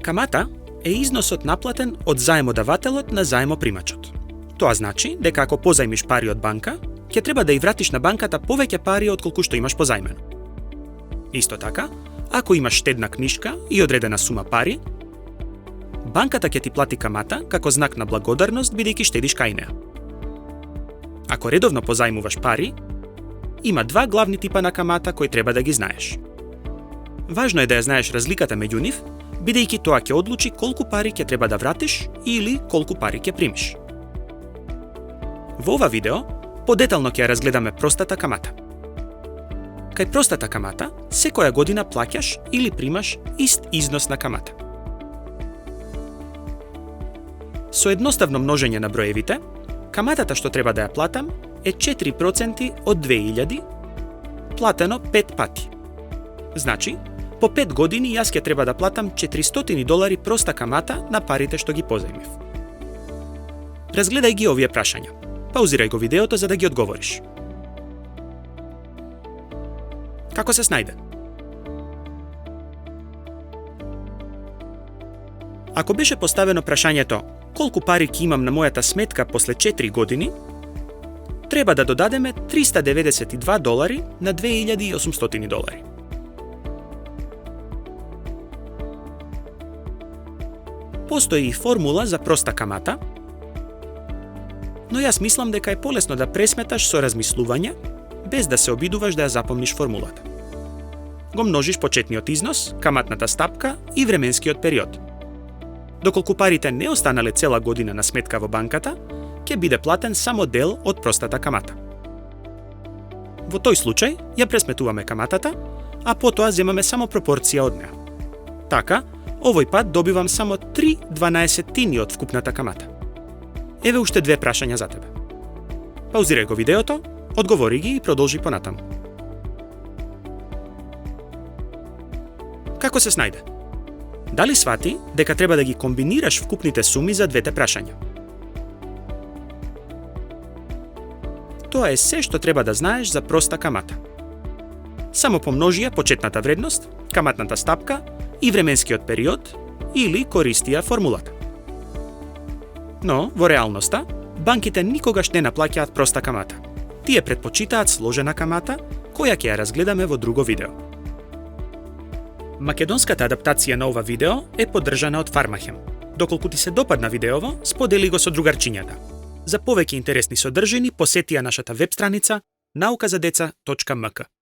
Камата е износот наплатен од заемодавателот на заемопримачот. Тоа значи дека ако позајмиш пари од банка, ќе треба да ја вратиш на банката повеќе пари отколку што имаш позајмено. Исто така, ако имаш штедна книшка и одредена сума пари, банката ќе ти плати камата како знак на благодарност бидејќи штедиш кај неа. Ако редовно позајмуваш пари, има два главни типа на камата кои треба да ги знаеш. Важно е да ја знаеш разликата меѓу нив, бидејќи тоа ќе одлучи колку пари ќе треба да вратиш или колку пари ќе примиш. Во ова видео, подетално ќе ја разгледаме простата камата. Кај простата камата, секоја година плаќаш или примаш ист износ на камата. Со едноставно множење на броевите, каматата што треба да ја платам е 4% од 2000, платено 5 пати. Значи, по 5 години јас ќе треба да платам $400 проста камата на парите што ги позајмив. Разгледај ги овие прашања. Паузирај го видеото за да ги одговориш. Како се снајде? Ако беше поставено прашањето колку пари ќе имам на мојата сметка после 4 години, треба да додадеме $392 на $2800. Постои и формула за проста камата, но јас мислам дека е полесно да пресметаш со размислување, без да се обидуваш да ја запомниш формулата. Го множиш почетниот износ, каматната стапка и временскиот период. Доколку парите не останале цела година на сметка во банката, ќе биде платен само дел од простата камата. Во тој случај, ја пресметуваме каматата, а потоа земаме само пропорција од неа. Така, овој пат добивам само 3/12 од вкупната камата. Еве уште две прашања за тебе. Паузирај го видеото, одговори ги и продолжи понатаму. Како се снајде? Дали свати дека треба да ги комбинираш вкупните суми за двете прашања? Тоа е се што треба да знаеш за проста камата. Само помножи ја почетната вредност, каматната стапка и временскиот период или користи ја формулата. Но, во реалноста, банките никогаш не наплаќаат проста камата. Тие претпочитаат сложена камата, која ќе ја разгледаме во друго видео. Македонската адаптација на ова видео е поддржана од Фармахем. Доколку ти се допадна видеово, сподели го со другарчињата. За повеќе интересни содржини посети ја нашата веб страница naukazadeca.mk.